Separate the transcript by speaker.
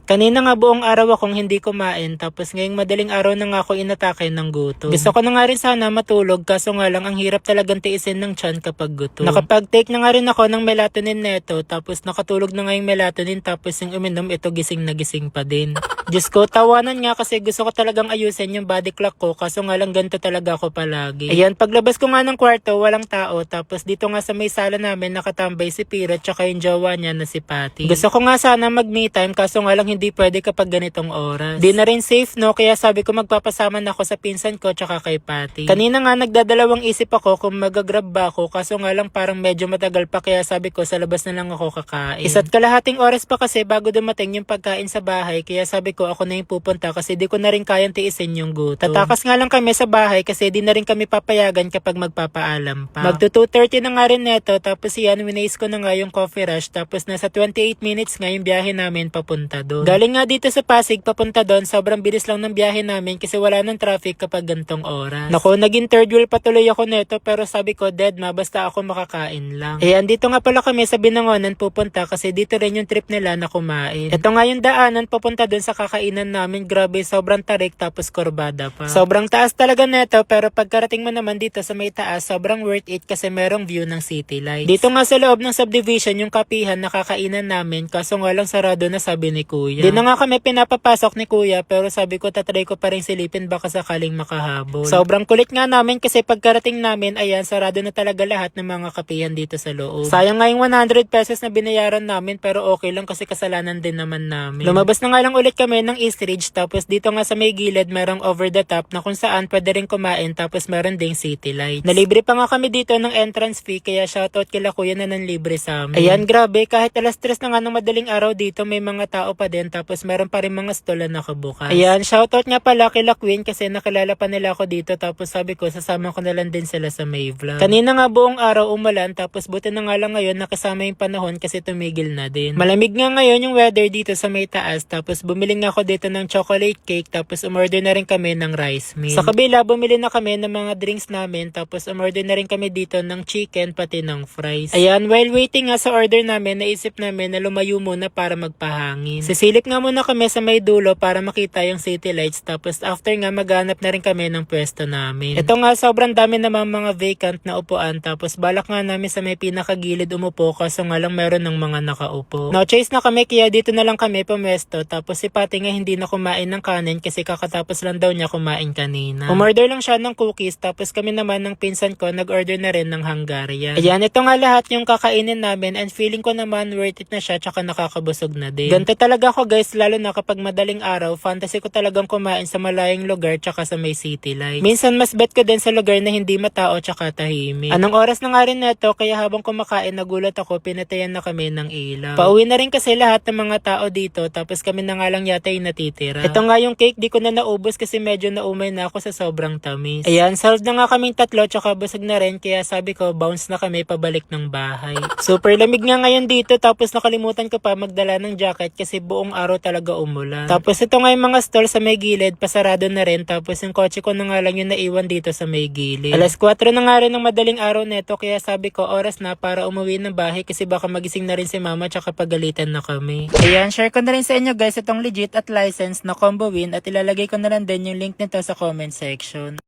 Speaker 1: Kanina nga buong araw akong hindi kumain tapos ngayong madaling araw na nga ako inatake ng gutom. Gusto ko na nga rin sana matulog kaso nga lang ang hirap talagang tiisin ng tiyan kapag gutom. Nakapag-take na nga rin ako ng melatonin neto tapos nakatulog na nga yung melatonin tapos yung uminom ito gising na gising pa din. Diyos ko, tawanan nga kasi gusto ko talagang ayusin yung body clock ko kaso nga lang ganito talaga ako palagi. Ayan, paglabas ko nga ng kwarto walang tao tapos dito nga sa may sala namin nakatambay si Piro tsaka yung jowa niya na si Patty. Gusto ko nga sana mag me time kaso nga lang hindi pwede kapag ganitong oras. Di na rin safe no kaya sabi ko magpapasama na ako sa pinsan ko tsaka kay Patty. Kanina nga nagdadalawang isip ako kung magagrab ba ako kaso nga lang parang medyo matagal pa kaya sabi ko sa labas na lang ako kakain. Isa't kalahating oras pa kasi bago dumating yung pagkain sa bahay kaya sabi ko ako na yung pupunta kasi di ko na rin kayang tiisin yung gutom. Tatakas nga lang kami sa bahay kasi di na rin kami papayagan kapag magpapaalam pa. Magto 2:30 na nga rin neto tapos yan winace ko na nga yung coffee rush tapos nasa 28 minutes nga yung biyahe namin papunta doon. Galing nga dito sa Pasig papunta doon sobrang bilis lang ng biyahe namin kasi wala nang traffic kapag gantong oras. Nako naging third wheel patuloy ako neto pero sabi ko dead ma basta ako makakain lang. Eh andito nga pala kami sa Binangonan pupunta kasi dito rin yung trip nila na kumain. Ito nga yung daanan papunta doon sa kakainan namin, grabe sobrang tarik tapos kurbada pa. Sobrang taas talaga neto pero pagkarating mo naman dito sa may taas sobrang worth it kasi merong view ng city lights. Dito nga sa loob ng subdivision yung kapihan na kakainan namin kaso nga lang sarado na sabi ni kuya. Di na nga kami pinapapasok ni kuya pero sabi ko tatry ko pa rin silipin baka sakaling makahabol. Sobrang kulit nga namin kasi pagkarating namin ayan sarado na talaga lahat ng mga kapihan dito sa loob. Sayang nga yung 100 pesos na binayaran namin pero okay lang kasi kasalanan din naman namin. Lumabas na nga lang ulit kami ng East Ridge tapos dito nga sa may gilid merong over the top na kung saan pwede rin kumain tapos meron ding city lights. Nalibre pa nga kami dito ng entrance fee kaya shoutout kila kuya na nanlibre sa amin. Ayan grabe kahit alas 3 na nga ng madaling araw dito may mga tao pa din tapos meron pa rin mga stall na nakabukas. Ayan shoutout nga pala kila Queen kasi nakilala pa nila ako dito tapos sabi ko sasama ko na lang din sila sa may vlog. Kanina nga buong araw umulan tapos buti na nga lang ngayon nakasama yung panahon kasi tumigil na din. Malamig nga ngayon yung weather dito sa may taas tapos bumili nga ako dito ng chocolate cake tapos umorder na rin kami ng rice meal. Sa kabila bumili na kami ng mga drinks namin tapos umorder na rin kami dito ng chicken pati ng fries. Ayan while waiting nga sa order namin naisip namin na lumayo muna para magpahangin. Sisilip nga muna kami sa may dulo para makita yung city lights tapos after nga maghanap na rin kami ng pwesto namin. Ito nga sobrang dami namang mga vacant na upuan tapos balak nga namin sa may pinakagilid umupo kaso nga lang meron ng mga nakaupo. No choice na kami kaya dito na lang kami pumesto tapos si Patty nga hindi na kumain ng kanin kasi kakatapos lang daw niya kumain kanina. Umorder lang siya ng cookies tapos kami naman ng pinsan ko nag-order na rin ng Hungarian. Ayan ito nga lahat yung kakainin namin and feeling ko naman worth it na siya tsaka nakakabusog na din. Ganito talaga ako guys lalo na kapag madaling araw fantasy ko talagang kumain sa malayong lugar tsaka sa may city lights. Minsan mas bet ko din sa lugar na hindi matao tsaka tahimik. Anong oras na nga rin neto kaya habang kumakain nagulat ako pinatayan na kami ng ilaw. Pauwi na rin kasi lahat ng mga tao dito tapos kami na nga lang yata yung natitira. Ito nga yung cake di ko na naubos kasi medyo naumay na ako sa sobrang tamis. Ayan solved na nga kaming tatlo tsaka busog na rin kaya sabi ko bounce na kami pabalik ng bahay. Super lamig nga ngayon dito tapos nakalimutan ko pa magdala ng jacket kasi buong araw talaga umulan. Tapos ito nga yung mga stall sa may gilid pasarado na rin tapos yung kotse ko na nga lang yung naiwan dito sa may gilid. Alas 4 na nga rin ng madaling araw neto kaya sabi ko oras na para umuwi ng bahay kasi baka magising na rin si mama tsaka pagalitan na kami. Ayan share ko na rin sa inyo guys itong legit at license na combo win at ilalagay ko na lang din yung link nito sa comment section.